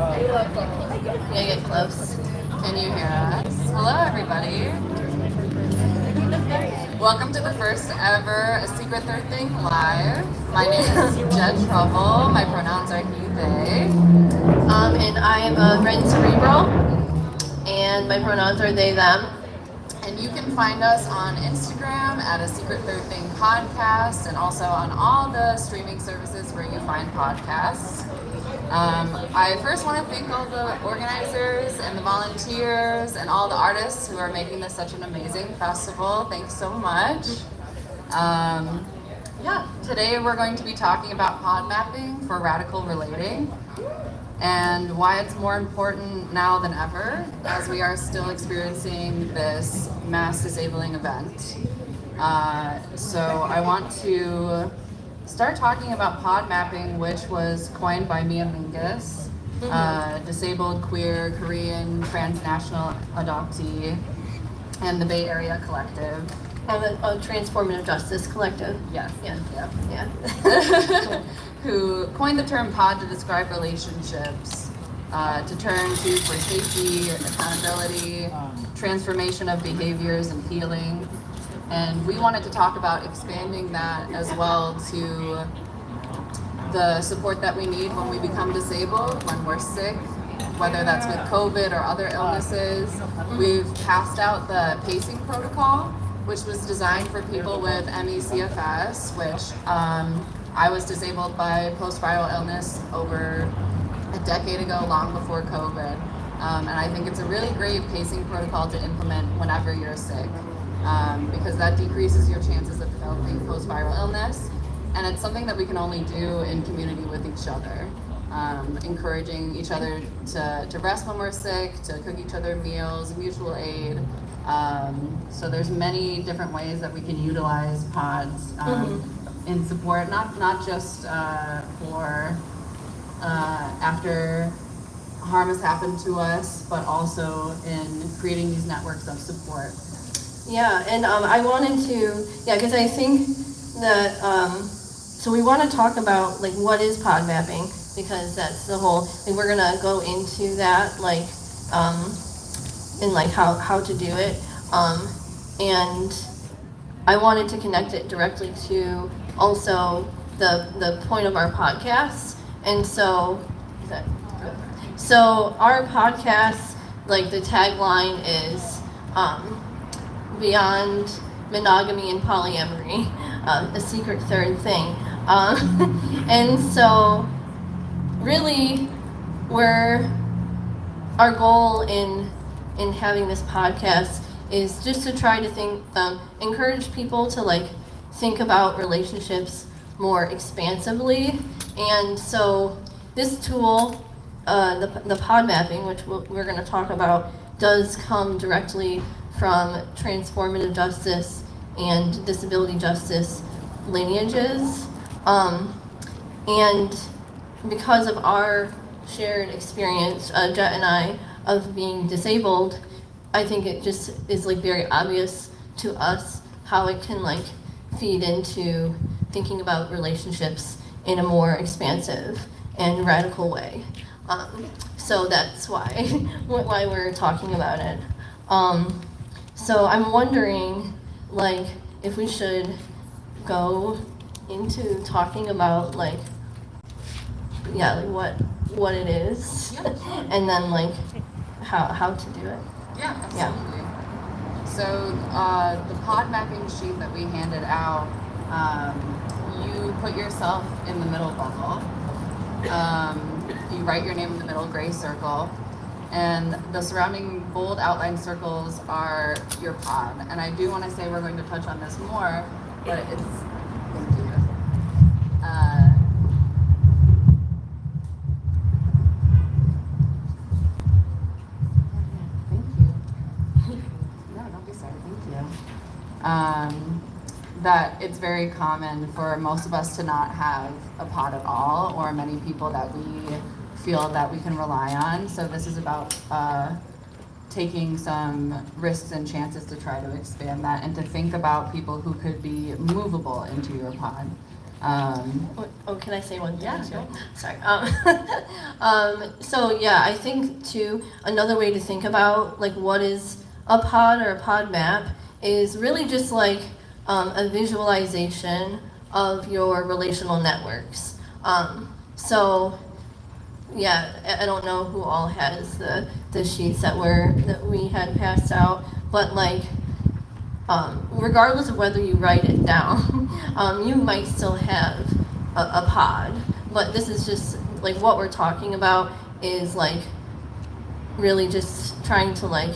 Yeah, get close. Can you hear us? Hello, everybody. Welcome to the first ever A Secret Third Thing Live. My name is Jed Trouble. My pronouns are he, they. And I am a Ren Cerebral, and my pronouns are they, them. And you can find us on Instagram at A Secret Third Thing Podcast and also on all the streaming services where you find podcasts. I first want to thank all the organizers and the volunteers and all the artists who are making this such an amazing festival. Thanks so much. Today we're going to be talking about pod mapping for radical relating and why it's more important now than ever as we are still experiencing this mass disabling event. So I want to start talking about pod mapping, which was coined by Mia Mingus, disabled, queer, Korean, transnational adoptee, and the Bay Area Collective. A transformative justice collective. Yes. Yeah. Who coined the term pod to describe relationships, to turn to for safety, accountability, transformation of behaviors, and healing. And we wanted to talk about expanding that as well to the support that we need when we become disabled, when we're sick, whether that's with COVID or other illnesses. We've passed out the pacing protocol, which was designed for people with ME/CFS, which I was disabled by post-viral illness over a decade ago, long before COVID. And I think it's a really great pacing protocol to implement whenever you're sick. Because that decreases your chances of developing post-viral illness. And it's something that we can only do in community with each other. Encouraging each other to rest when we're sick, to cook each other meals, mutual aid. So there's many different ways that we can utilize pods in support, not just for after harm has happened to us, but also in creating these networks of support. Yeah, and I wanted to, because I think that, so we want to talk about, like, what is pod mapping, because that's the whole, like, we're going to go into that, like, and, like, how to do it, and I wanted to connect it directly to also the point of our podcast, and so our podcast, like, the tagline is, beyond monogamy and polyamory, a secret third thing. And so really our goal in having this podcast is just to try to encourage people to, like, think about relationships more expansively. And so this tool, the pod mapping, which we're going to talk about, does come directly from transformative justice and disability justice lineages. And because of our shared experience, Jet and I, of being disabled, I think it just is, like, very obvious to us how it can, like, feed into thinking about relationships in a more expansive and radical way. So that's why we're talking about it. So I'm wondering, like, if we should go into talking about, like, what it is, and then, like, how to do it. Yeah, absolutely. Yeah. So the pod mapping sheet that we handed out, you put yourself in the middle bubble. You write your name in the middle gray circle, and the surrounding bold outline circles are your pod. And I do want to say we're going to touch on this more, but it's, thank you. Thank you. No, don't be sorry, thank you. That it's very common for most of us to not have a pod at all, or many people that we feel that we can rely on. So this is about taking some risks and chances to try to expand that and to think about people who could be movable into your pod. Oh, can I say one thing? Yeah, too? sure. Sorry. So yeah, I think too, another way to think about like what is a pod or a pod map is really just like a visualization of your relational networks. So yeah, I don't know who all has the sheets that we had passed out, but like regardless of whether you write it down, you might still have a pod. But this is just like what we're talking about is like really just trying to like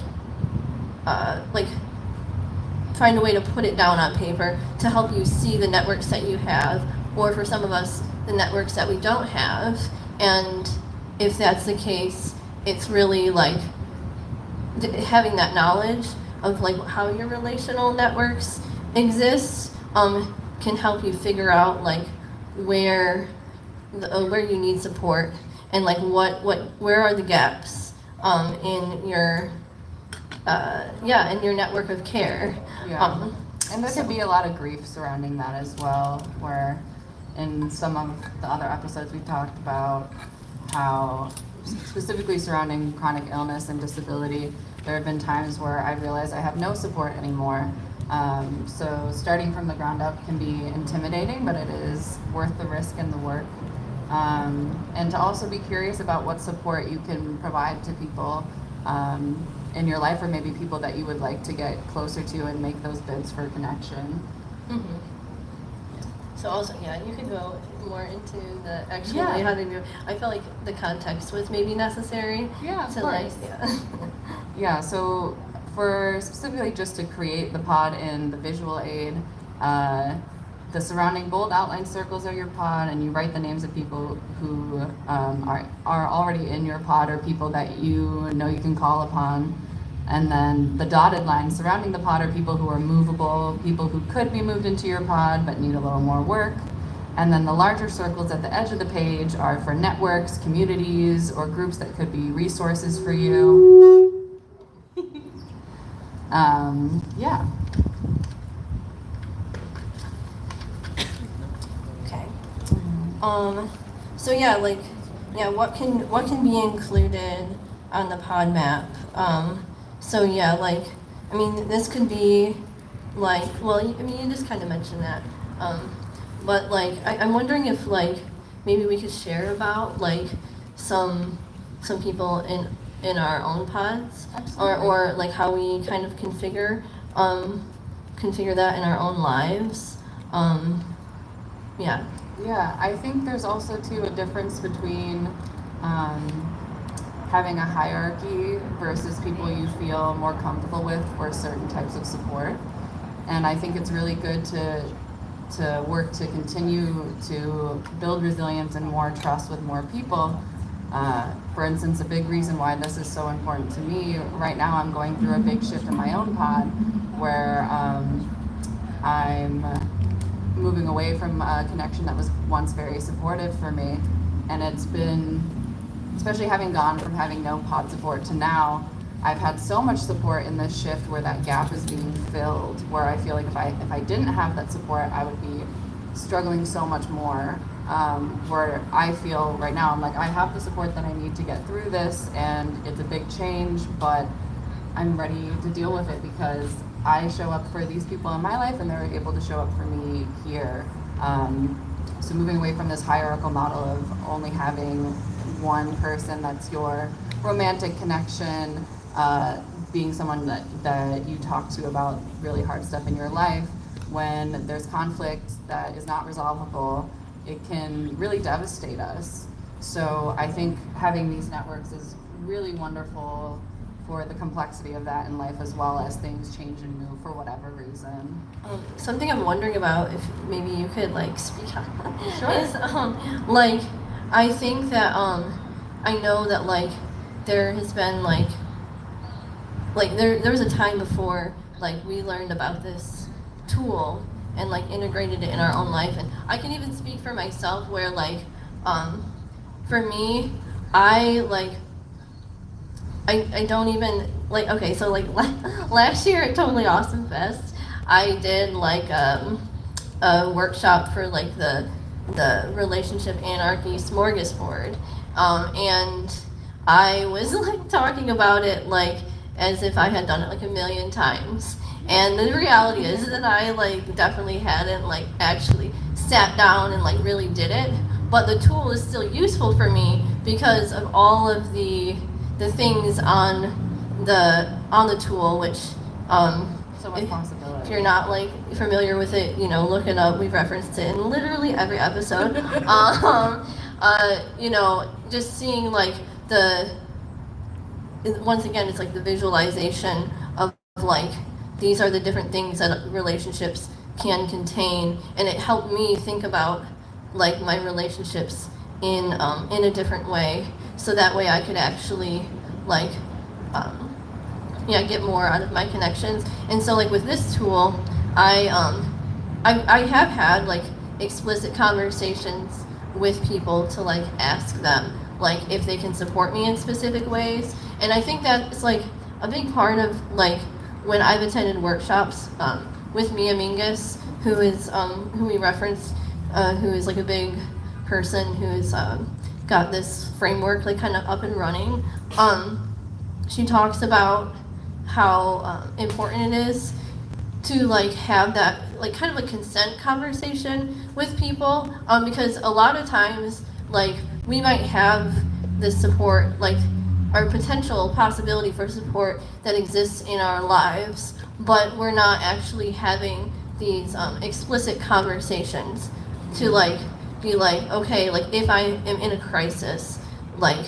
find a way to put it down on paper to help you see the networks that you have, or for some of us, the networks that we don't have. And if that's the case, it's really like having that knowledge of like how your relational networks exist can help you figure out like where you need support and like where are the gaps in your in your network of care. Yeah. And there could be a lot of grief surrounding that as well, where in some of the other episodes we talked about how, specifically surrounding chronic illness and disability, there have been times where I realize I have no support anymore. So starting from the ground up can be intimidating, but it is worth the risk and the work. And to also be curious about what support you can provide to people in your life, or maybe people that you would like to get closer to and make those bids for connection. Mm-hmm. So also, yeah, you could go more into the actually Yeah. how to do. I felt like the context was maybe necessary. Yeah, of to course. Yeah, so for specifically just to create the pod in the visual aid, the surrounding bold outline circles are your pod, and you write the names of people who are already in your pod or people that you know you can call upon. And then the dotted lines surrounding the pod are people who are movable, people who could be moved into your pod but need a little more work. And then the larger circles at the edge of the page are for networks, communities, or groups that could be resources for you. Yeah. Okay. So yeah, like, yeah, what can be included on the pod map? So yeah, like, I mean, this could be like, well, I mean, you just kind of mentioned that. But like, I'm wondering if like maybe we could share about like some people in our own pods, or like how we kind of configure that in our own lives. Yeah. Yeah, I think there's also too a difference between having a hierarchy versus people you feel more comfortable with for certain types of support. And I think it's really good to work to continue to build resilience and more trust with more people. For instance, a big reason why this is so important to me, right now I'm going through a big shift in my own pod where I'm moving away from a connection that was once very supportive for me. And it's been, especially having gone from having no pod support to now, I've had so much support in this shift where that gap is being filled, where I feel like if I didn't have that support, I would be struggling so much more. Where I feel right now, I'm like, I have the support that I need to get through this, and it's a big change, but I'm ready to deal with it because I show up for these people in my life and they're able to show up for me here. So moving away from this hierarchical model of only having one person that's your romantic connection, being someone that you talk to about really hard stuff in your life, when there's conflict that is not resolvable, it can really devastate us. So I think having these networks is really wonderful for the complexity of that in life, as well as things change and move for whatever reason. Something I'm wondering about, if maybe you could like speak on, Sure. is like I think that I know that like there has been like there was a time before like we learned about this tool and like integrated it in our own life, and I can even speak for myself where like for me I don't even like, okay, so like last year at Totally Awesome Fest I did like a workshop for like the the relationship anarchy smorgasbord, and I was like talking about it like as if I had done it like a million times. And the reality is that I like definitely hadn't like actually sat down and like really did it. But the tool is still useful for me because of all of the things on the tool, which So much possibility. if you're not like familiar with it, look it up. We've referenced it in literally every episode. Just seeing like once again, it's like the visualization of like these are the different things that relationships can contain, and it helped me think about like my relationships in a different way, so that way I could actually like get more out of my connections. And so like with this tool, I have had like explicit conversations with people to like ask them like if they can support me in specific ways. And I think that's like a big part of like when I've attended workshops with Mia Mingus, who we referenced, who is like a big person who's got this framework like kind of up and running. She talks about how important it is to like have that like kind of a consent conversation with people, because a lot of times like we might have this support, like our potential possibility for support that exists in our lives, but we're not actually having these explicit conversations to like be like, okay, like if I am in a crisis, like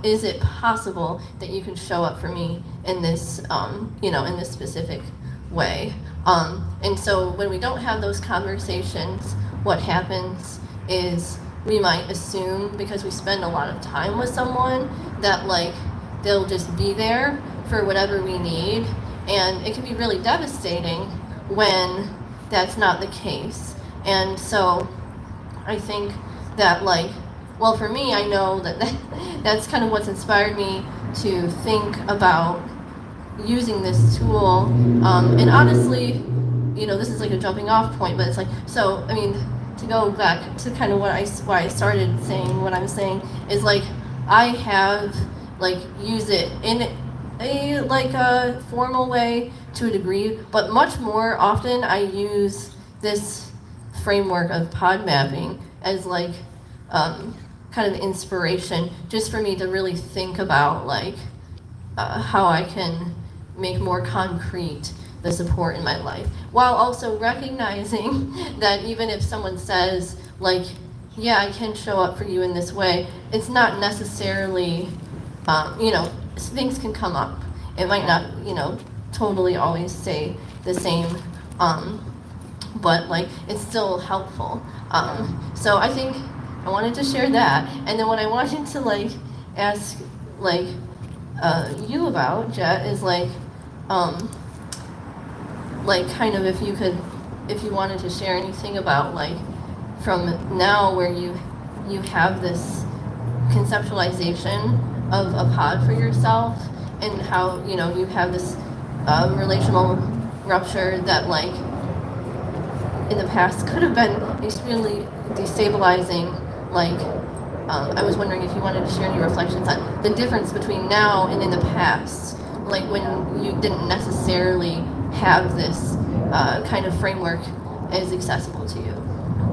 is it possible that you can show up for me in this in this specific way? And so when we don't have those conversations, what happens is we might assume, because we spend a lot of time with someone, that like they'll just be there for whatever we need, and it can be really devastating when that's not the case. And so I think that like, well, for me, I know that's kind of what's inspired me to think about using this tool. And honestly, this is like a jumping off point, but it's like, so, I mean, to go back to kind of why I started saying what I'm saying is like, I have like used it in a like a formal way to a degree, but much more often I use this framework of pod mapping as like kind of inspiration, just for me to really think about like how I can make more concrete the support in my life, while also recognizing that even if someone says like, yeah, I can show up for you in this way, it's not necessarily, things can come up. It might not, totally always stay the same, but like it's still helpful. So I think I wanted to share that, and then what I wanted to like ask like you about, Jet, is like kind of if you wanted to share anything about like from now where you have this conceptualization of a pod for yourself, and how you have this relational rupture that like in the past could have been extremely destabilizing. Like I was wondering if you wanted to share any reflections on the difference between now and in the past, like when you didn't necessarily have this kind of framework as accessible to you.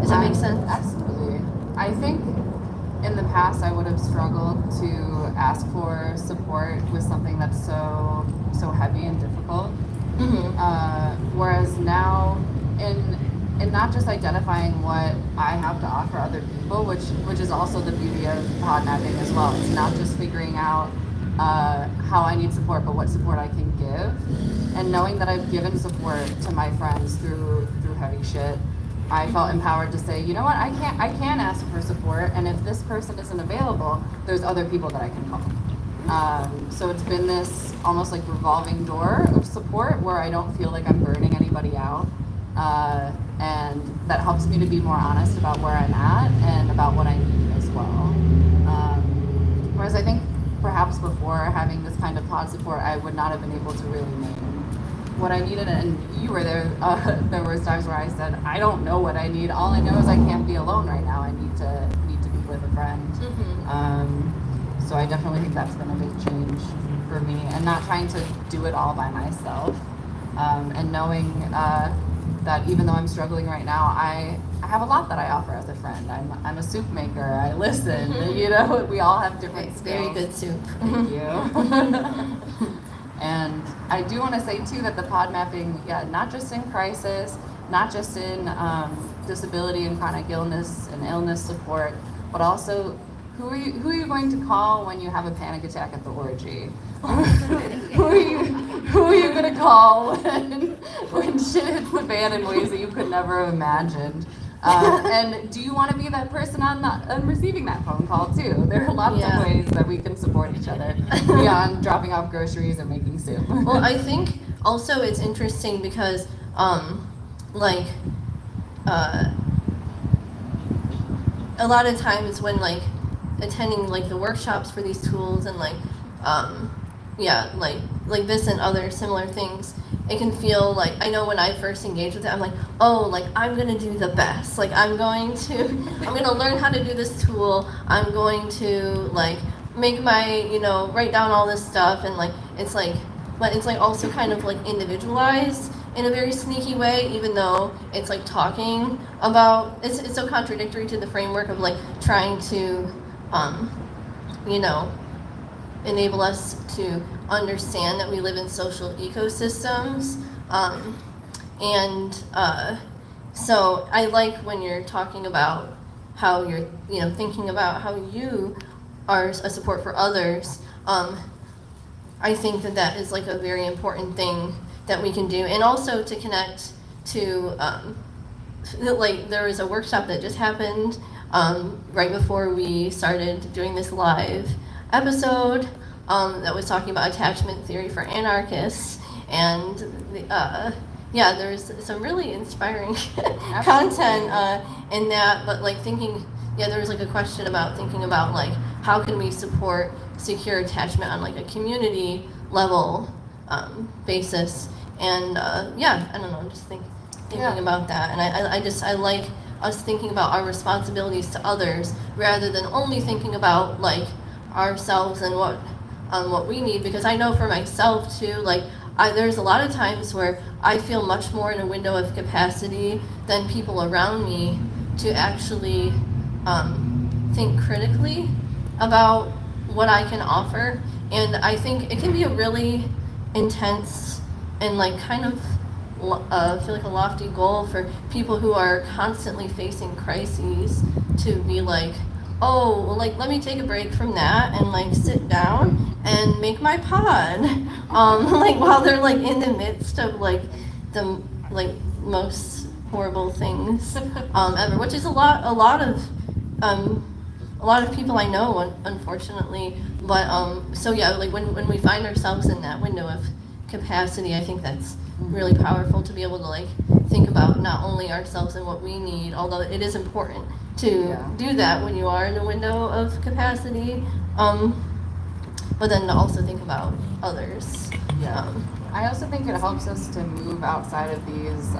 Does that make sense? Absolutely. I think in the past I would have struggled to ask for support with something that's so heavy and difficult. Mm-hmm. Whereas now, in not just identifying what I have to offer other people, which is also the beauty of pod mapping as well. It's not just figuring out how I need support, but what support I can give. And knowing that I've given support to my friends through heavy shit, I felt empowered to say, you know what, I can ask for support, and if this person isn't available, there's other people that I can call. So it's been this almost like revolving door of support where I don't feel like I'm burning anybody out. And that helps me to be more honest about where I'm at and about what I need as well. Whereas I think perhaps before having this kind of pod support, I would not have been able to really name what I needed, and you were there. There was times where I said, I don't know what I need. All I know is I can't be alone right now. I need to be with a friend. So I definitely think that's been a big change for me, and not trying to do it all by myself, and knowing that even though I'm struggling right now, I have a lot that I offer as a friend. I'm a soup maker. I listen. We all have different skills. Very good soup. Thank you. And I do want to say too that the pod mapping, not just in crisis, not just in disability and chronic illness and illness support, but also who are you going to call when you have a panic attack at the orgy? who are you going to call when shit hits the fan in ways that you could never have imagined? And do you want to be that person on receiving that phone call too? There are lots of ways that we can support each other beyond dropping off groceries or making soup. Well, I think also it's interesting because, a lot of times when attending the workshops for these tools and like this and other similar things, it can feel like, I know when I first engaged with it, I'm like, oh, I'm gonna do the best. I'm gonna learn how to do this tool. I'm going to make my, write down all this stuff, and but it's also kind of individualized in a very sneaky way, even though it's talking about, it's so contradictory to the framework of trying to, enable us to understand that we live in social ecosystems. So I like when you're talking about how you're, thinking about how you are a support for others. I think that is a very important thing that we can do, and also to connect to, there was a workshop that just happened right before we started doing this live episode that was talking about attachment theory for anarchists, and there's some really inspiring content in that, but thinking, there was a question about thinking about how can we support secure attachment on a community level basis, and I don't know, just thinking about that, and I like us thinking about our responsibilities to others rather than only thinking about ourselves and what we need, because I know for myself too, there's a lot of times where I feel much more in a window of capacity than people around me to actually think critically about what I can offer, and I think it can be a really intense and kind of feel a lofty goal for people who are constantly facing crises to be oh, well, let me take a break from that and sit down and make my pod, while they're in the midst of the most horrible things ever, which is a lot of people I know, unfortunately. But when we find ourselves in that window of capacity, I think that's really powerful to be able to think about not only ourselves and what we need, although it is important to do that when you are in a window of capacity, but then to also think about others. I also think it helps us to move outside of these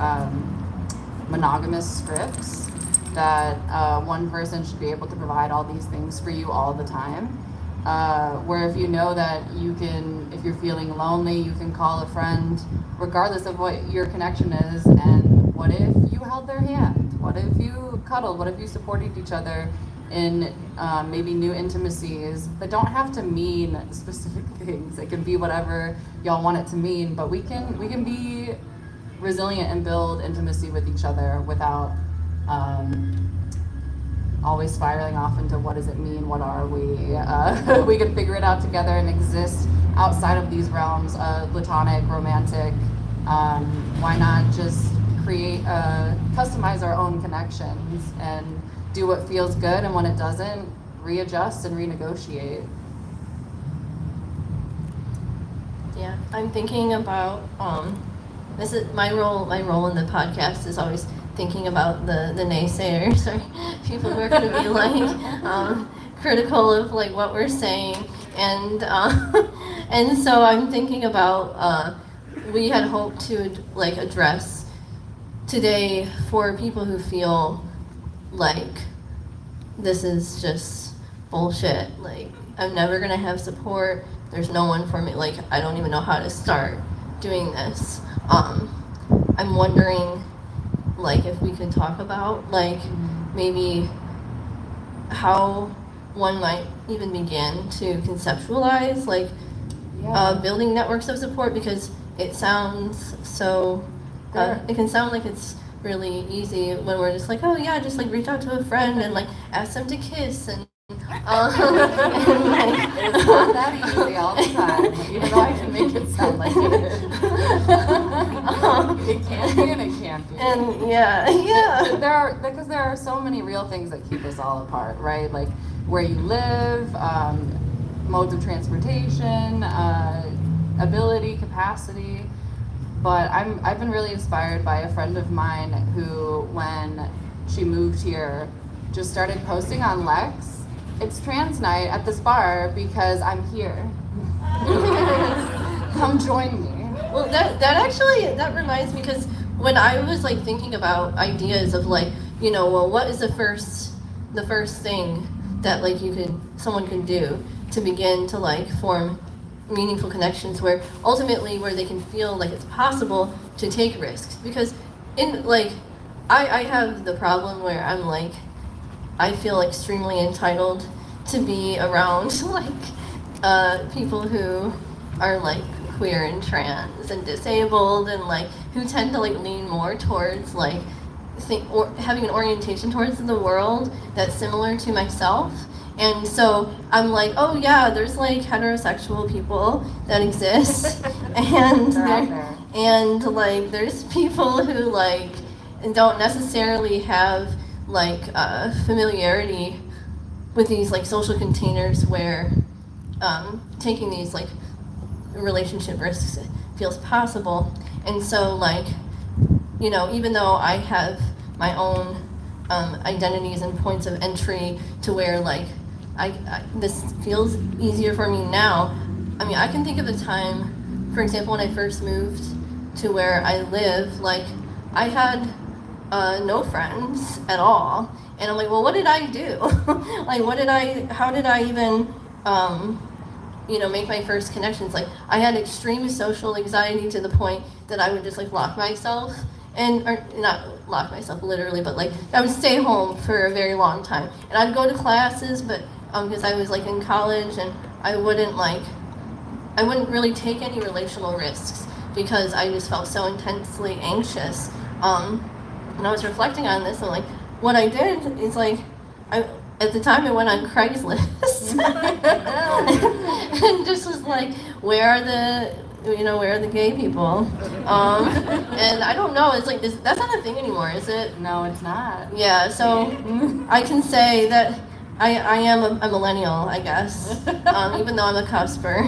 monogamous scripts that one person should be able to provide all these things for you all the time. Where if you know that you can, if you're feeling lonely, you can call a friend, regardless of what your connection is, and what if you held their hand? What if you cuddled? What if you supported each other in maybe new intimacies that don't have to mean specific things? It can be whatever y'all want it to mean, but we can be resilient and build intimacy with each other without always spiraling off into what does it mean, what are we? We can figure it out together and exist outside of these realms, platonic, romantic. Why not just customize our own connections and do what feels good, and when it doesn't, readjust and renegotiate. Yeah, I'm thinking about, this is my role in the podcast is always thinking about the naysayers, or people who are going to be critical of what we're saying, and so I'm thinking about we had hoped to like address today for people who feel like this is just bullshit. Like, I'm never gonna have support. There's no one for me. Like, I don't even know how to start doing this. I'm wondering, like, if we could talk about, like, maybe how one might even begin to conceptualize, like, building networks of support, because it sounds so, it can sound like it's really easy when we're just like, oh yeah, just like reach out to a friend and like ask them to kiss and and like, it's not that easy all the time, even though I can make it sound like it is. It can be and it can't be. And yeah. Because there are so many real things that keep us all apart, right? Like where you live, modes of transportation, ability, capacity. But I've been really inspired by a friend of mine who, when she moved here, just started posting on Lex, it's trans night at this bar because I'm here. Come join me. Well, that reminds me, because when I was like thinking about ideas of like, you know, well, what is the first thing that like someone could do to begin to like form meaningful connections where ultimately where they can feel like it's possible to take risks. Because in like I have the problem where I'm like, I feel extremely entitled to be around like people who are like queer and trans and disabled and like who tend to like lean more towards like having an orientation towards the world that's similar to myself. And so I'm like, oh yeah, there's like heterosexual people that exist, and like there's people who like don't necessarily have like familiarity with these like social containers where taking these like relationship risks feels possible. And so like, you know, even though I have my own identities and points of entry to where like this feels easier for me now. I mean, I can think of a time, for example, when I first moved to where I live, like I had no friends at all. And I'm like, well, what did I do? Like, how did I even, you know, make my first connections? Like, I had extreme social anxiety to the point that I would just like lock myself or not lock myself literally, but like I would stay home for a very long time. And I'd go to classes, but because I was like in college, and I wouldn't really take any relational risks because I just felt so intensely anxious. And I was reflecting on this, and like what I did is like at the time I went on Craigslist and just was like, where are the gay people? And I don't know, it's like that's not a thing anymore, is it? No, it's not. Yeah, so I can say that I am a millennial, I guess, even though I'm a cusper,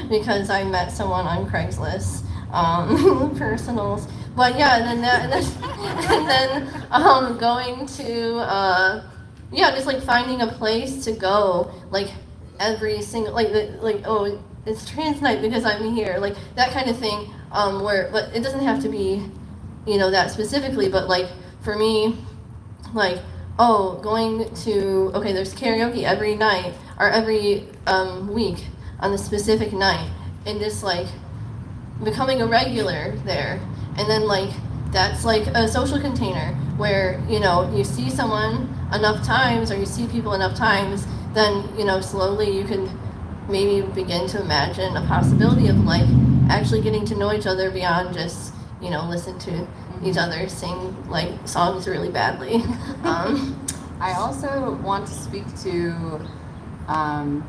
because I met someone on Craigslist, personals. But yeah, and then going to just like finding a place to go, like every single oh, it's trans night because I'm here, like that kind of thing. But it doesn't have to be, you know, that specifically. But like for me, like, oh, there's karaoke every night or every week on a specific night, and just like becoming a regular there. And then like that's like a social container where, you know, you see someone enough times or you see people enough times, then, you know, slowly you can maybe begin to imagine a possibility of like actually getting to know each other beyond just, you know, listen to each other sing like songs really badly. I also want to speak to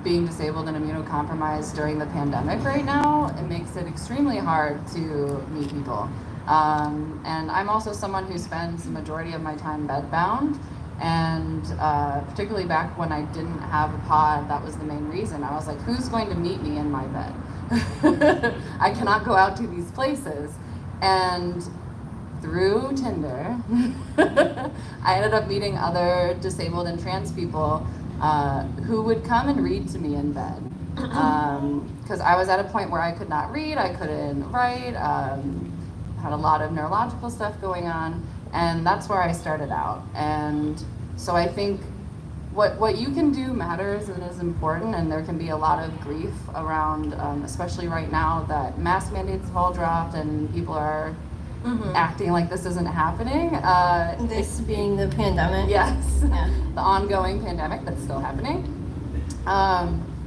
being disabled and immunocompromised during the pandemic right now. It makes it extremely hard to meet people. And I'm also someone who spends the majority of my time bedbound. And particularly back when I didn't have a pod, that was the main reason. I was like, who's going to meet me in my bed? I cannot go out to these places. And through Tinder, I ended up meeting other disabled and trans people who would come and read to me in bed. Because I was at a point where I could not read, I couldn't write, had a lot of neurological stuff going on, and that's where I started out. And so I think what you can do matters and is important, and there can be a lot of grief around, especially right now that mask mandates have all dropped and people are acting like this isn't happening. This being the pandemic. Yes, Yeah. the ongoing pandemic that's still happening.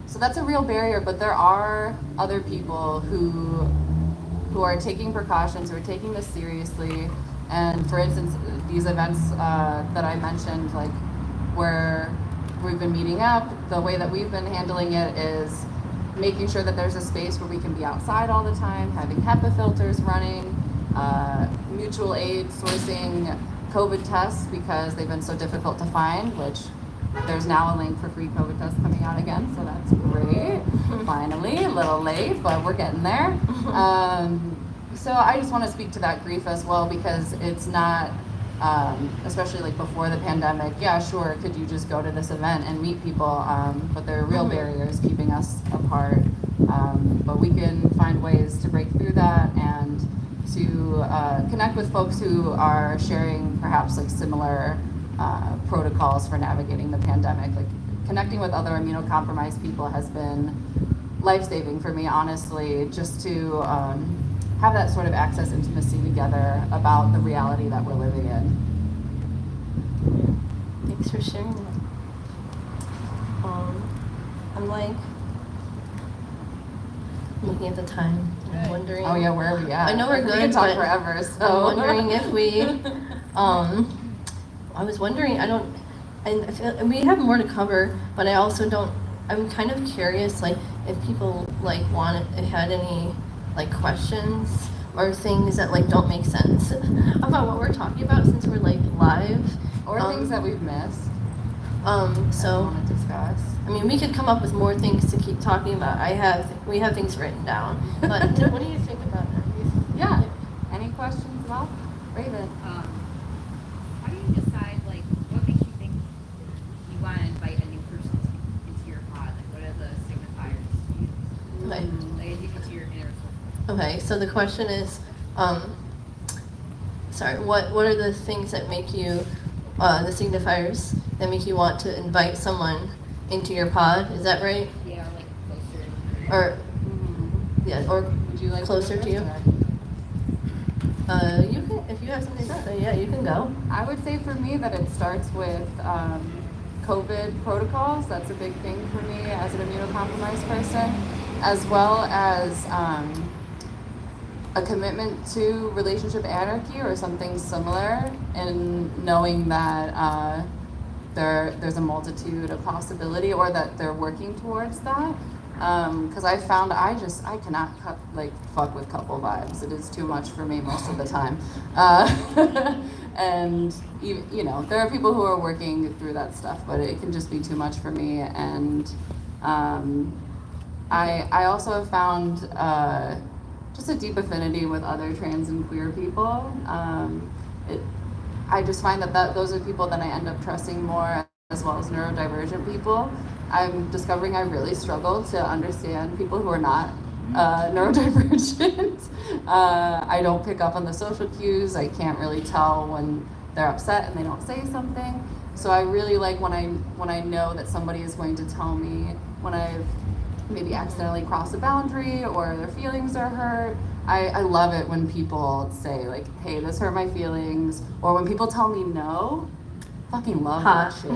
So that's a real barrier, but there are other people who are taking precautions, who are taking this seriously. And for instance, these events that I mentioned, like where we've been meeting up, the way that we've been handling it is making sure that there's a space where we can be outside all the time, having HEPA filters running, mutual aid sourcing COVID tests because they've been so difficult to find, which there's now a link for free COVID tests coming out again, so that's great. Finally, a little late, but we're getting there. So I just want to speak to that grief as well, because it's not, especially like before the pandemic, yeah, sure, could you just go to this event and meet people, but there are real barriers keeping us apart. But we can find ways to break through that and to connect with folks who are sharing perhaps like similar protocols for navigating the pandemic. Like connecting with other immunocompromised people has been life-saving for me, honestly, just to have that sort of access, intimacy together about the reality that we're living in. Thanks for sharing that. I'm like looking at the time. I'm wondering. Oh yeah, where are we at? I know we're good, We can talk but forever. So I'm wondering if we. I was wondering. I feel we have more to cover, but I also don't. I'm kind of curious, like if people like had any like questions or things that like don't make sense about what we're talking about since we're like live. or things that we've missed. So want to discuss. I mean, we could come up with more things to keep talking about. We have things written down. But what do you think about that? Yeah. Any questions about Raven? How do you decide, like, what makes you think you want to invite a new person into your pod? Like, what are the signifiers you use? Okay. Like, as you get to your inner circle. Okay, so the question is, what are the things that make you, the signifiers that make you want to invite someone into your pod? Is that right? Yeah, or like closer. Or yeah, or Would you like closer go to you? first, You can, if you have something to say, yeah, you can go. I would say for me that it starts with COVID protocols. That's a big thing for me as an immunocompromised person, as well as a commitment to relationship anarchy or something similar, and knowing that there's a multitude of possibility, or that they're working towards that. Because I found I cannot fuck with couple vibes. It is too much for me most of the time. And you know, there are people who are working through that stuff, but it can just be too much for me. And I also have found just a deep affinity with other trans and queer people. I just find that those are people that I end up trusting more, as well as neurodivergent people. I'm discovering I really struggle to understand people who are not neurodivergent. I don't pick up on the social cues. I can't really tell when they're upset and they don't say something. So I really like when I know that somebody is going to tell me when I've maybe accidentally crossed a boundary or their feelings are hurt. I love it when people say like, hey, this hurt my feelings, or when people tell me no. Fucking love that shit.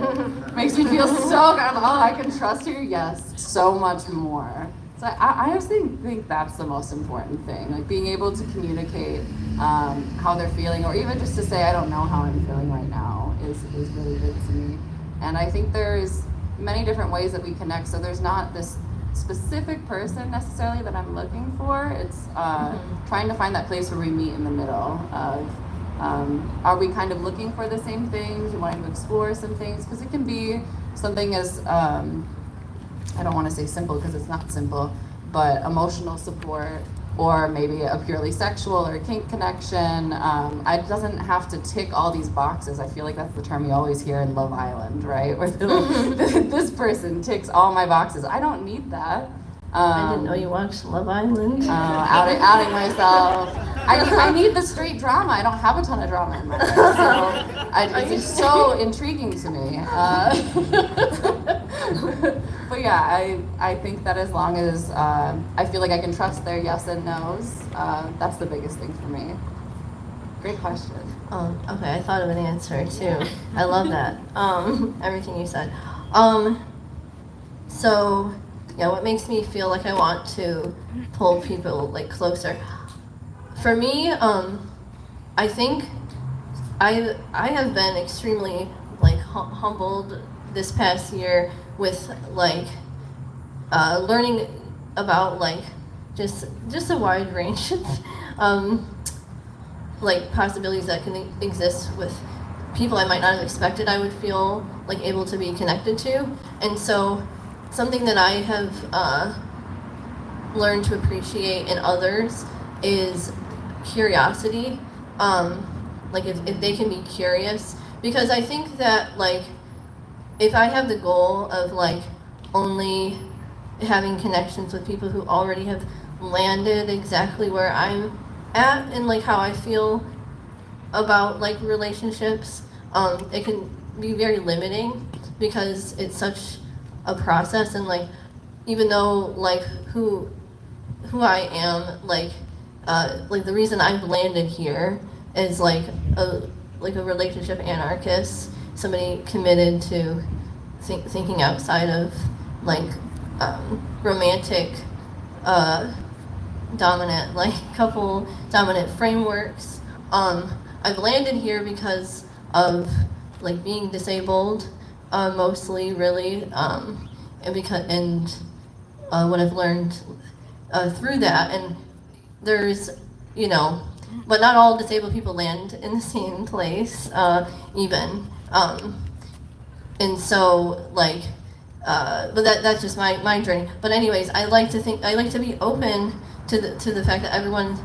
Makes me feel so good. Oh, I can trust you. Yes, so much more. So I honestly think that's the most important thing. Like being able to communicate how they're feeling, or even just to say I don't know how I'm feeling right now is really good to me. And I think there's many different ways that we connect. So there's not this specific person necessarily that I'm looking for. It's trying to find that place where we meet in the middle of. Are we kind of looking for the same things, wanting to explore some things? Because it can be something as, I don't want to say simple because it's not simple, but emotional support, or maybe a purely sexual or kink connection. It doesn't have to tick all these boxes. I feel like that's the term you always hear in Love Island, right? Where this person ticks all my boxes. I don't need that. I didn't know you watched Love Island. Outing myself. I need the straight drama. I don't have a ton of drama in my life, so it's just so intriguing to me. But yeah, I think that as long as I feel like I can trust their yes and no's, that's the biggest thing for me. Great question. Okay, I thought of an answer too. I love that. Everything you said. So, yeah, what makes me feel like I want to pull people like closer? For me, I think I have been extremely like humbled this past year with like learning about like just a wide range of like possibilities that can exist with people I might not have expected I would feel like able to be connected to. And so something that I have learned to appreciate in others is curiosity. Like if they can be curious, because I think that like if I have the goal of like only having connections with people who already have landed exactly where I'm at and like how I feel about like relationships, it can be very limiting because it's such a process. And like even though like who I am, like the reason I've landed here is like a relationship anarchist, somebody committed to thinking outside of like romantic dominant like couple dominant frameworks. I've landed here because of like being disabled, mostly really, and what I've learned through that. And there's, you know, but not all disabled people land in the same place, even. And so like, but that's just my journey. But anyways, I like to be open to the fact that everyone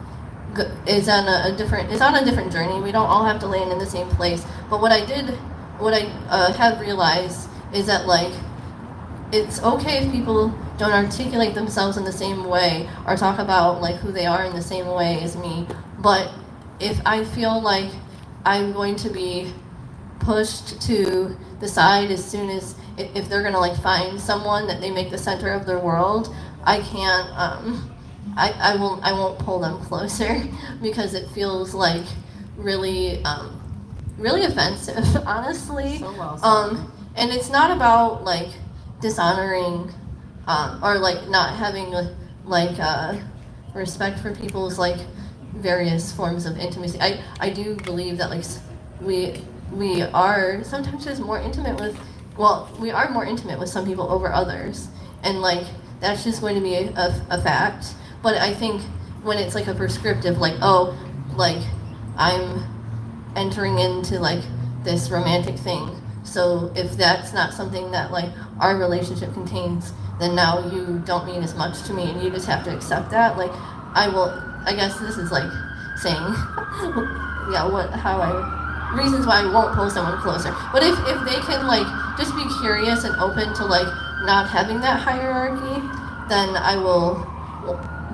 is on a different journey. We don't all have to land in the same place. But what I have realized is that like it's okay if people don't articulate themselves in the same way or talk about like who they are in the same way as me. But if I feel like I'm going to be pushed to the side as soon as if they're gonna like find someone that they make the center of their world, I can't. I won't pull them closer because it feels like really offensive, honestly. So well said. And it's not about like dishonoring or like not having like respect for people's like various forms of intimacy. I do believe that like we are sometimes just more intimate with, well, we are more intimate with some people over others, and like that's just going to be a fact. But I think when it's like a prescriptive, like, oh, like I'm entering into like this romantic thing, so if that's not something that like our relationship contains, then now you don't mean as much to me and you just have to accept that. Like I guess this is like saying reasons why I won't pull someone closer. But if they can like just be curious and open to like not having that hierarchy, then I will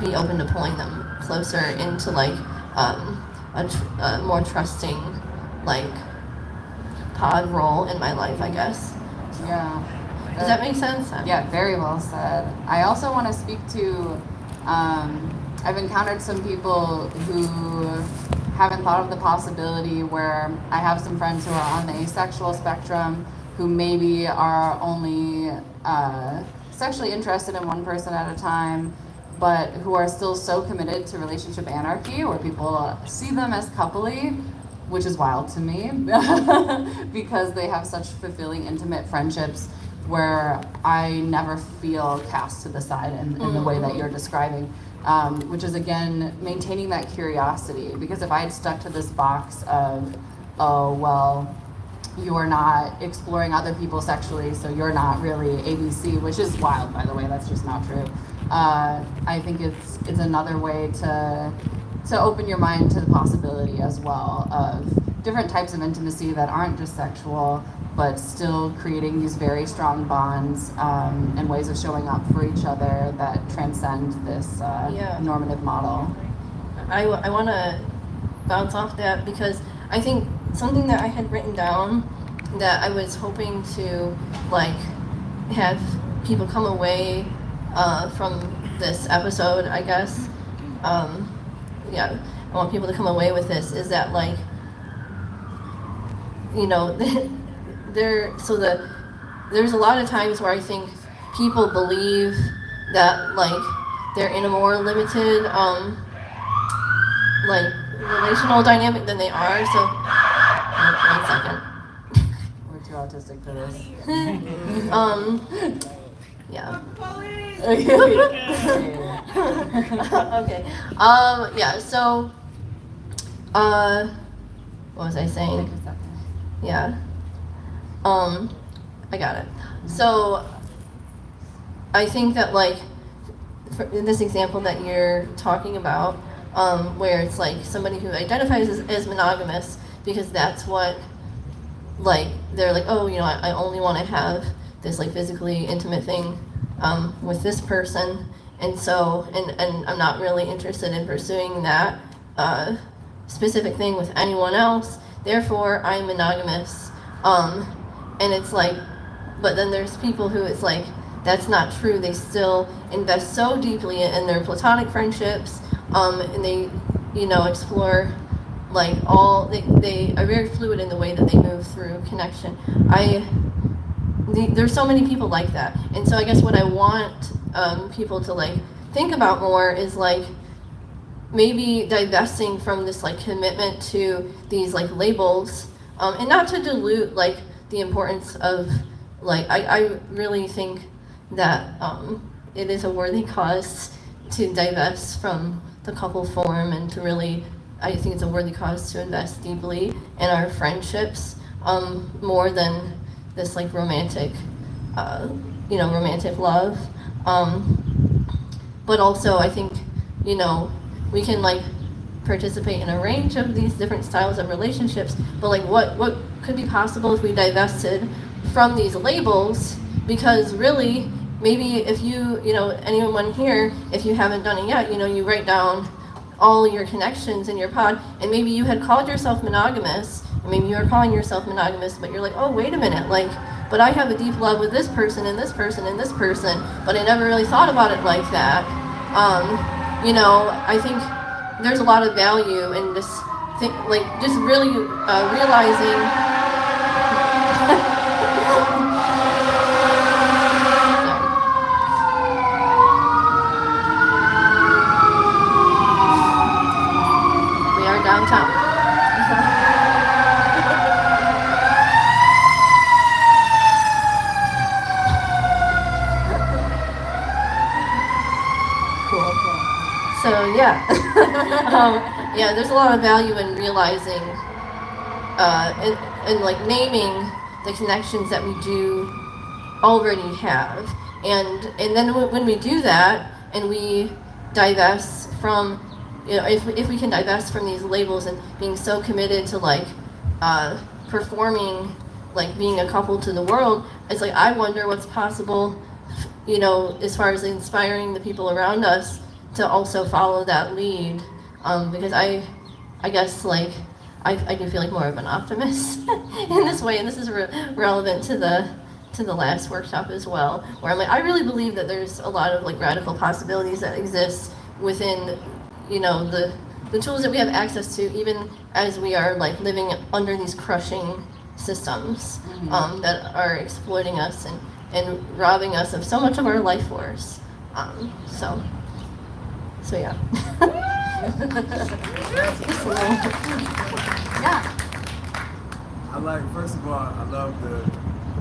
be open to pulling them closer into like a more trusting like pod role in my life, I guess. Yeah. Does that make sense? Yeah, very well said. I also want to speak to, I've encountered some people who haven't thought of the possibility where I have some friends who are on the asexual spectrum who maybe are only sexually interested in one person at a time, but who are still so committed to relationship anarchy where people see them as coupley, which is wild to me because they have such fulfilling, intimate friendships where I never feel cast to the side in the way that you're describing, which is again maintaining that curiosity. Because if I had stuck to this box of, oh well, you're not exploring other people sexually, so you're not really ABC, which is wild, by the way, that's just not true. I think it's another way to open your mind to the possibility as well of different types of intimacy that aren't just sexual, but still creating these very strong bonds and ways of showing up for each other that transcend this normative model. I want to bounce off that because I think something that I had written down that I was hoping to like have people come away from this episode, I guess. I want people to come away with this is that like, you know, there's a lot of times where I think people believe that like they're in a more limited like relational dynamic than they are. So, 1 second. We're too autistic for this. Yeah. Okay. Okay. So, what was I saying? Take a second. Yeah. I got it. So, I think that like, in this example that you're talking about, where it's like somebody who identifies as monogamous because that's what, like, they're like, oh, you know, I only want to have this like physically intimate thing with this person, and so, and I'm not really interested in pursuing that specific thing with anyone else, therefore I'm monogamous. And it's like, but then there's people who it's like, that's not true. They still invest so deeply in their platonic friendships, and they, you know, explore like all, they are very fluid in the way that they move through connection. There's so many people like that. And so I guess what I want people to like think about more is like maybe divesting from this like commitment to these like labels, and not to dilute like the importance of like, I really think that it is a worthy cause to divest from the couple form and to really, I think it's a worthy cause to invest deeply in our friendships, more than this like romantic, you know, romantic love. But also I think, you know, we can like participate in a range of these different styles of relationships, but like what could be possible if we divested from these labels? Because really, maybe if you know, anyone here, if you haven't done it yet, you know, you write down all your connections in your pod, and maybe you had called yourself monogamous, and maybe you are calling yourself monogamous, but you're like, oh, wait a minute, like, but I have a deep love with this person and this person and this person, but I never really thought about it like that. You know, I think there's a lot of value in this thing, like just really realizing. We are downtown. So yeah, yeah, there's a lot of value in realizing and like naming the connections that we do already have, and then when we do that and we divest from, you know, if we can divest from these labels and being so committed to like performing, like being a couple to the world, it's like I wonder what's possible, you know, as far as inspiring the people around us to also follow that lead, because I guess like I do feel like more of an optimist in this way, and this is relevant to the last workshop as well, where I'm like, I really believe that there's a lot of like radical possibilities that exist within, you know, the tools that we have access to, even as we are like living under these crushing systems that are exploiting us and robbing us of so much of our life force. So yeah. Yeah. I like, first of all, I love the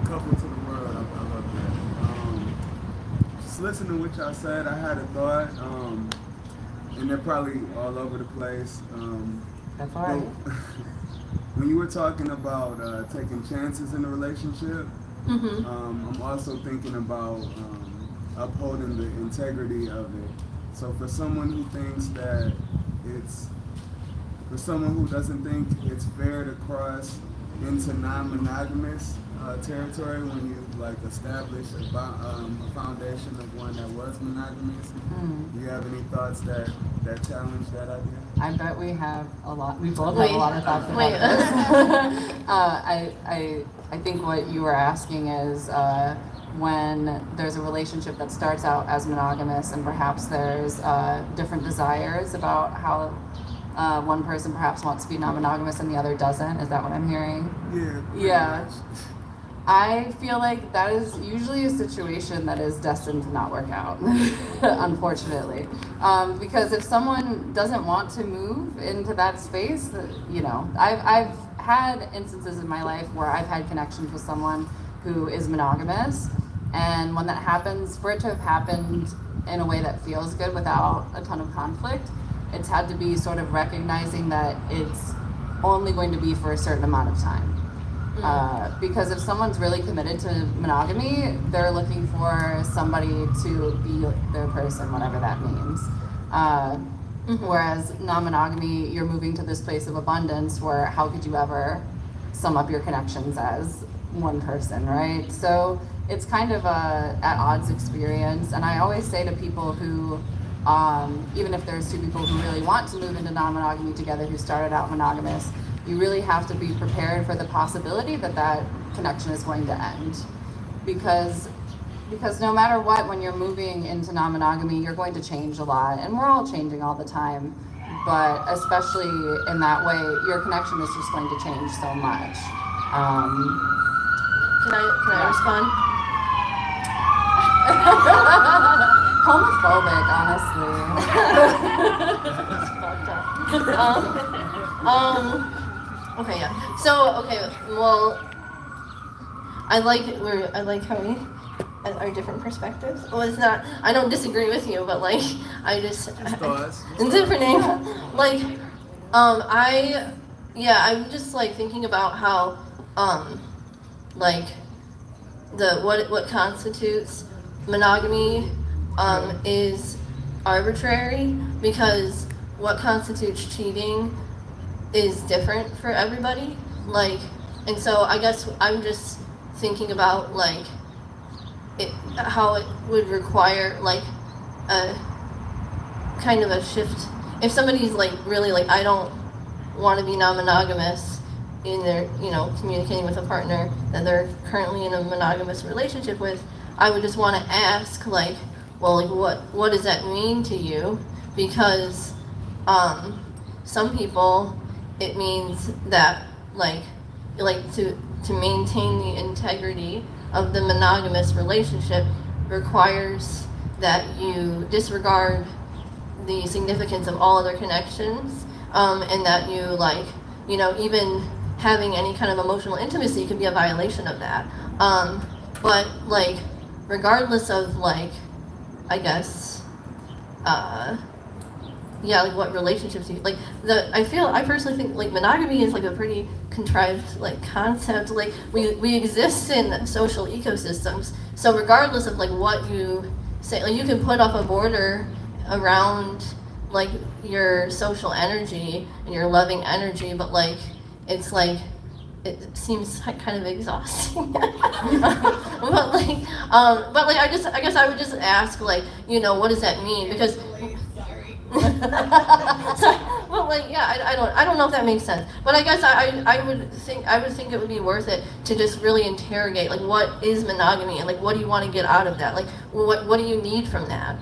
couple to the world. I love that. Just listening to what y'all said, I had a thought, and they're probably all over the place. That's all right. When you were talking about taking chances in a relationship, I'm also thinking about upholding the integrity of it. So for someone who thinks that for someone who doesn't think it's fair to cross into non-monogamous territory when you like establish a foundation of one that was monogamous, do you have any thoughts that challenge that idea? I bet we have a lot. We both have a lot of thoughts about Wait. this. I think what you were asking is when there's a relationship that starts out as monogamous and perhaps there's different desires about how one person perhaps wants to be non-monogamous and the other doesn't. Is that what I'm hearing? Yeah. Yeah. I feel like that is usually a situation that is destined to not work out, unfortunately. Because if someone doesn't want to move into that space, I've had instances in my life where I've had connections with someone who is monogamous, and when that happens, for it to have happened in a way that feels good without a ton of conflict, it's had to be sort of recognizing that it's only going to be for a certain amount of time. Because if someone's really committed to monogamy, they're looking for somebody to be their person, whatever that means. Whereas non-monogamy, you're moving to this place of abundance where how could you ever sum up your connections as one person, right? So it's kind of a at odds experience. And I always say to people who, even if there's two people who really want to move into non-monogamy together who started out monogamous, you really have to be prepared for the possibility that that connection is going to end. Because no matter what, when you're moving into non-monogamy, you're going to change a lot, and we're all changing all the time. But especially in that way, your connection is just going to change so much. Can I respond? Homophobic, honestly. Okay, yeah. So, okay, well, I like how we our different perspectives. Well, it's not. I don't disagree with you, but like, I just Thoughts. different name. Like, I'm just like thinking about how, like, what constitutes monogamy, is arbitrary because what constitutes cheating is different for everybody. Like, and so I guess I'm just thinking about like how it would require like a kind of a shift. If somebody's like really like, I don't want to be non-monogamous in their, communicating with a partner that they're currently in a monogamous relationship with, I would just want to ask like, well, like what does that mean to you? Because some people, it means that like to maintain the integrity of the monogamous relationship requires that you disregard the significance of all other connections, and that you like, even having any kind of emotional intimacy could be a violation of that. But like, regardless of like, I guess, like what relationships you like. I personally think like monogamy is like a pretty contrived like concept. Like we exist in social ecosystems, so regardless of like what you say, like you can put up a border around like your social energy and your loving energy, but like it's like it seems like kind of exhausting. but like I guess I would just ask like, what does that mean? Because well, like, yeah, I don't know if that makes sense, but I guess I would think it would be worth it to just really interrogate like what is monogamy and like what do you want to get out of that, like what do you need from that,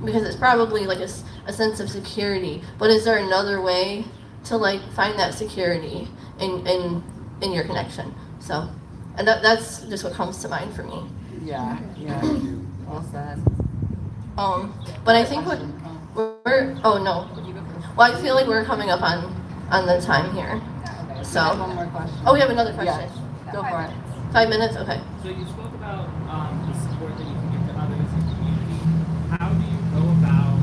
because it's probably like a sense of security, but is there another way to like find that security in your connection? So, and that's just what comes to mind for me. Yeah. Well said. But I think oh no. Well, I feel like we're coming up on the time here. So. I have one more question. Oh, we have another question. Yeah. Go for it. 5 minutes? Okay. So you spoke about the support that you can give to others in the community. How do you go about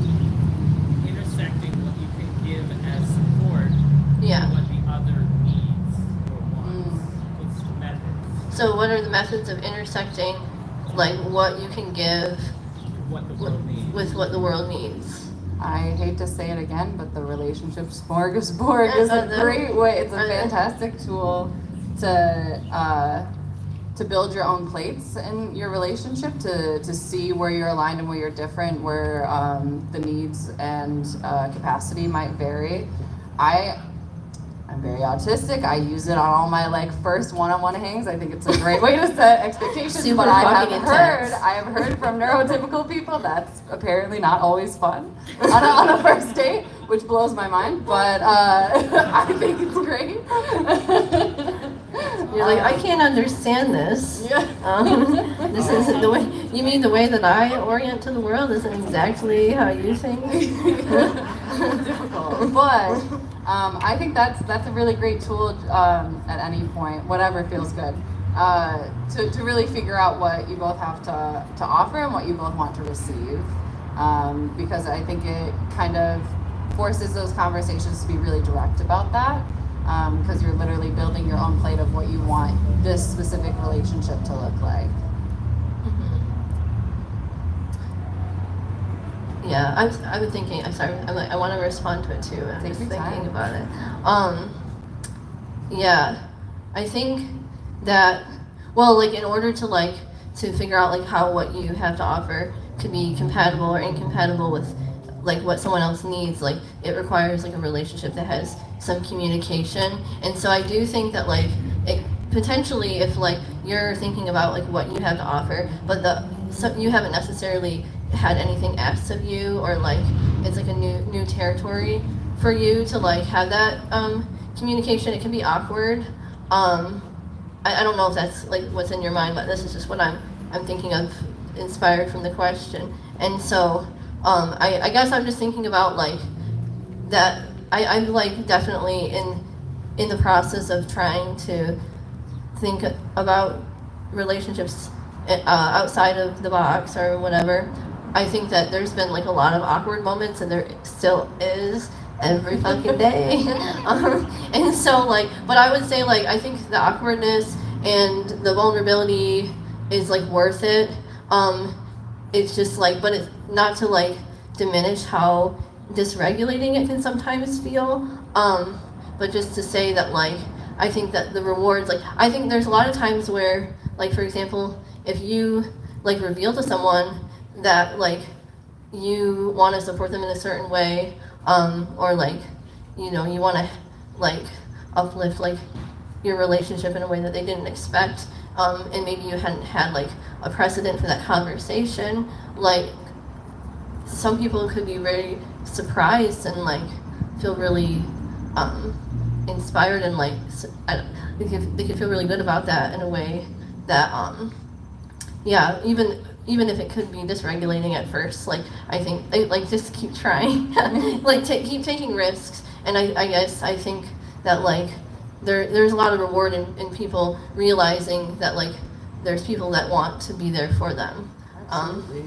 intersecting what you can give as support Yeah. and what the other needs or wants? What's the methods? So what are the methods of intersecting like what you can give what the world needs. with what the world needs. I hate to say it again, but the relationship smorgasbord is a great way. It's a fantastic tool to build your own plates in your relationship, to see where you're aligned and where you're different, where the needs and capacity might vary. I'm very autistic. I use it on all my first one-on-one hangs. I think it's a great way to set expectations. Super but I fucking intense. have heard from neurotypical people that's apparently not always fun on a first date, which blows my mind. But I think it's great. You're like, I can't understand this. Yeah. This isn't the way. You mean the way that I orient to the world isn't exactly how you think? Difficult, but I think that's a really great tool at any point, whatever feels good, to really figure out what you both have to offer and what you both want to receive, because I think it kind of forces those conversations to be really direct about that, because you're literally building your own plate of what you want this specific relationship to look like. Yeah, I was thinking. I'm sorry. I want to respond to it too. I'm just thinking about it. Yeah, I think that in order to figure out how what you have to offer could be compatible or incompatible with what someone else needs, it requires a relationship that has some communication. And so I do think that it potentially, if you're thinking about what you have to offer, but you haven't necessarily had anything asked of you, or it's a new territory for you to have that communication, it can be awkward. I don't know if that's what's in your mind, but this is just what I'm thinking of, inspired from the question. And so I guess I'm just thinking about that I'm definitely in the process of trying to think about relationships outside of the box or whatever. I think that there's been a lot of awkward moments, and there still is every fucking day. And so but I would say I think the awkwardness and the vulnerability is worth it. It's just but it's not to diminish how dysregulating it can sometimes feel. But just to say that I think that the rewards, I think there's a lot of times where for example, if you reveal to someone that you want to support them in a certain way, or you want to uplift your relationship in a way that they didn't expect, and maybe you hadn't had a precedent for that conversation, some people could be very surprised and feel really inspired, and they could feel really good about that in a way that yeah, even if it could be dysregulating at first, I think just keep trying, keep taking risks. And I guess I think that there's a lot of reward in people realizing that there's people that want to be there for them. Absolutely.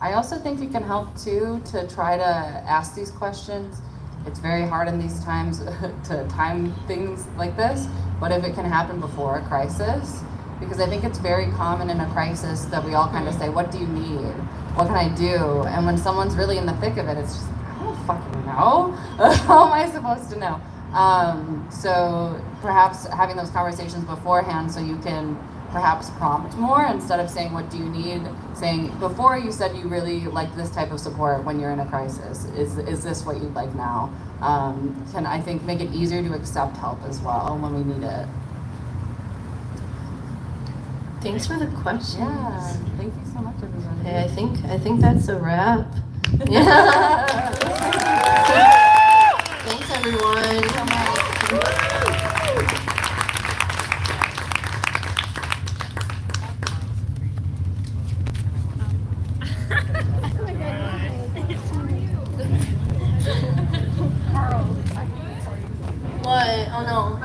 I also think it can help too to try to ask these questions. It's very hard in these times to time things like this, but if it can happen before a crisis, because I think it's very common in a crisis that we all kind of say, what do you need? What can I do? And when someone's really in the thick of it, it's just, I don't fucking know. How am I supposed to know? So perhaps having those conversations beforehand so you can perhaps prompt more instead of saying, what do you need? Saying, before you said you really like this type of support when you're in a crisis. Is this what you'd like now? Can, I think, make it easier to accept help as well when we need it. Thanks for the questions. Yeah, thank you so much, everybody. Hey, I think that's a wrap. Yeah. Thanks, everyone. What? Oh no.